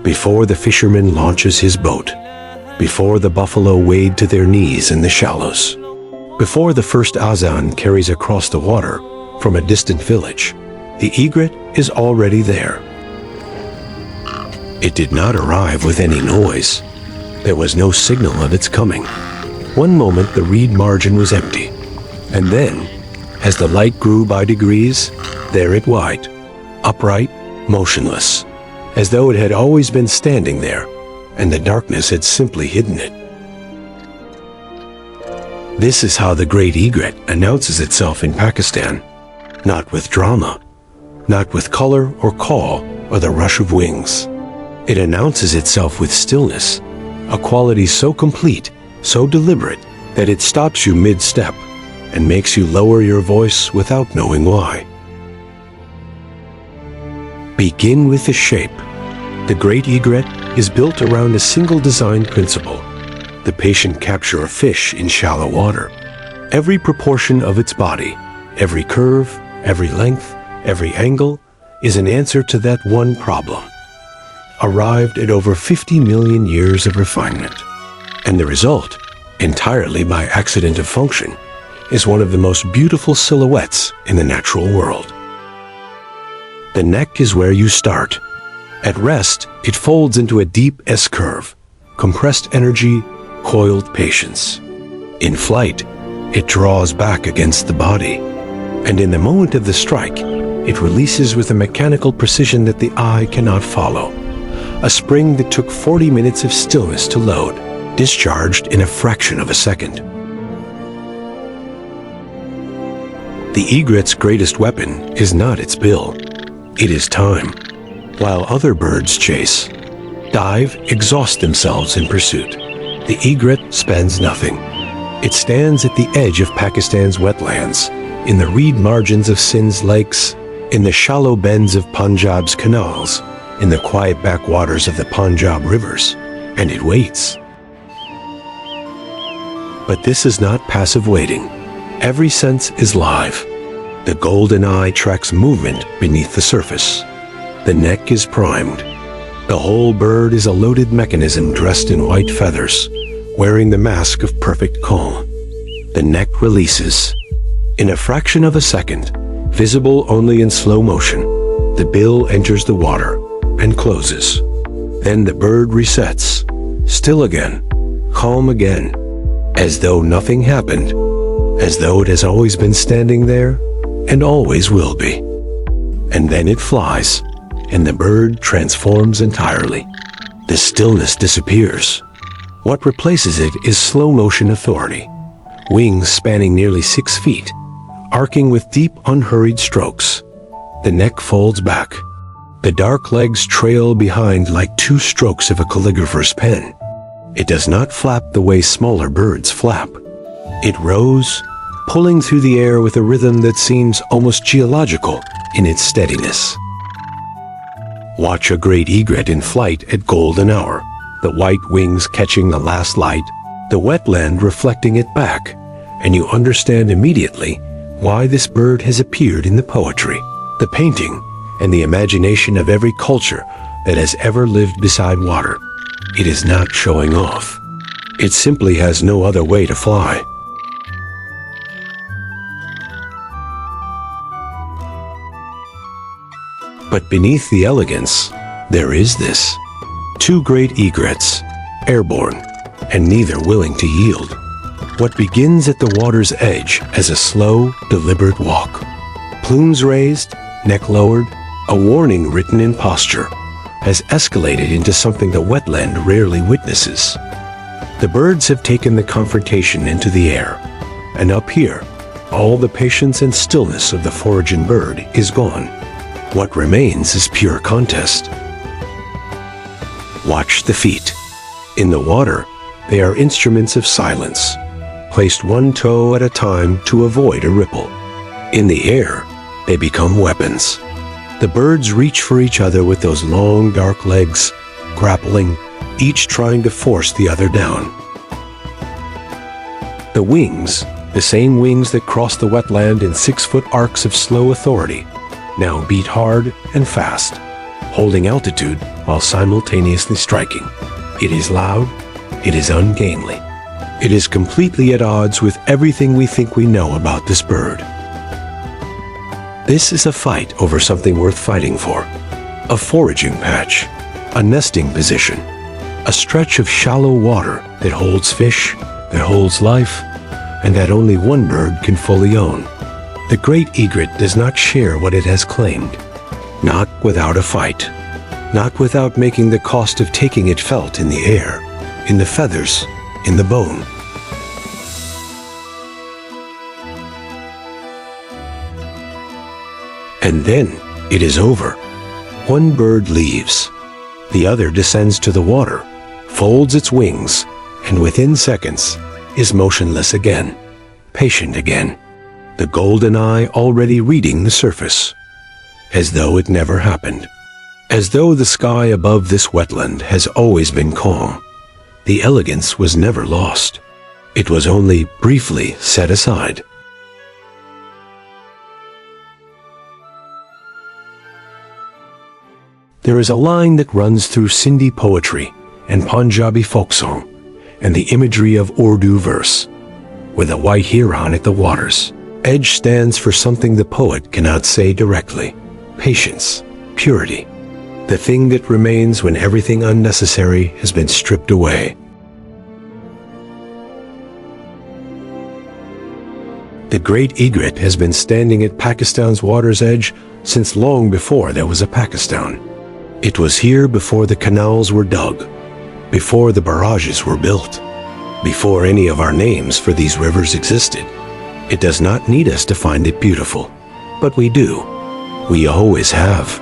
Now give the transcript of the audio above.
before the fisherman launches his boat, before the buffalo wade to their knees in the shallows, before the first azan carries across the water from a distant village, the egret is already there. It did not arrive with any noise. There was no signal of its coming. One moment the reed margin was empty, and then, as the light grew by degrees, there it was, upright, motionless, as though it had always been standing there, and the darkness had simply hidden it. This is how the great egret announces itself in Pakistan, not with drama, not with color or call or the rush of wings. It announces itself with stillness, a quality so complete, so deliberate, that it stops you mid-step and makes you lower your voice without knowing why. Begin with the shape. The great egret is built around a single design principle, the patient capture of fish in shallow water. Every proportion of its body, every curve, every length, every angle, is an answer to that one problem, arrived at over 50 million years of refinement. And the result, entirely by accident of function, is one of the most beautiful silhouettes in the natural world. The neck is where you start. At rest, it folds into a deep S-curve, compressed energy, coiled patience. In flight, it draws back against the body, and in the moment of the strike, it releases with a mechanical precision that the eye cannot follow. A spring that took 40 minutes of stillness to load, discharged in a fraction of a second. The egret's greatest weapon is not its bill. It is time. While other birds chase, dive, exhaust themselves in pursuit, the egret spends nothing. It stands at the edge of Pakistan's wetlands, in the reed margins of Sindh's lakes, in the shallow bends of Punjab's canals, in the quiet backwaters of the Punjab rivers, and it waits. But this is not passive waiting. Every sense is live. The golden eye tracks movement beneath the surface. The neck is primed. The whole bird is a loaded mechanism dressed in white feathers, wearing the mask of perfect calm. The neck releases. In a fraction of a second, visible only in slow motion, the bill enters the water and closes. Then the bird resets, still again, calm again, as though nothing happened, as though it has always been standing there and always will be. And then it flies, and the bird transforms entirely. The stillness disappears. What replaces it is slow motion authority, wings spanning nearly 6 feet, arcing with deep, unhurried strokes. The neck folds back. The dark legs trail behind like 2 strokes of a calligrapher's pen. It does not flap the way smaller birds flap. It rose, pulling through the air with a rhythm that seems almost geological in its steadiness. Watch a great egret in flight at golden hour, the white wings catching the last light, the wetland reflecting it back, and you understand immediately why this bird has appeared in the poetry, the painting, and the imagination of every culture that has ever lived beside water. It is not showing off. It simply has no other way to fly. But beneath the elegance, there is this. 2 great egrets, airborne, and neither willing to yield. What begins at the water's edge as a slow, deliberate walk. Plumes raised, neck lowered, a warning written in posture, has escalated into something the wetland rarely witnesses. The birds have taken the confrontation into the air, and up here, all the patience and stillness of the foraging bird is gone. What remains is pure contest. Watch the feet. In the water, they are instruments of silence, placed 1 toe at a time to avoid a ripple. In the air, they become weapons. The birds reach for each other with those long, dark legs, grappling, each trying to force the other down. The wings, the same wings that cross the wetland in 6-foot arcs of slow authority, now beat hard and fast, holding altitude while simultaneously striking. It is loud, it is ungainly. It is completely at odds with everything we think we know about this bird. This is a fight over something worth fighting for. A foraging patch, a nesting position, a stretch of shallow water that holds fish, that holds life, and that only one bird can fully own. The great egret does not share what it has claimed. Not without a fight. Not without making the cost of taking it felt in the air, in the feathers, in the bone. And then it is over. One bird leaves. The other descends to the water, folds its wings, and within seconds is motionless again, patient again, the golden eye already reading the surface, as though it never happened, as though the sky above this wetland has always been calm. The elegance was never lost. It was only briefly set aside. There is a line that runs through Sindhi poetry and Punjabi folk song and the imagery of Urdu verse, with a white heron at the waters. Edge stands for something the poet cannot say directly: patience, purity, the thing that remains when everything unnecessary has been stripped away. The great egret has been standing at Pakistan's water's edge since long before there was a Pakistan. It was here before the canals were dug, before the barrages were built, before any of our names for these rivers existed. It does not need us to find it beautiful, but we do. We always have.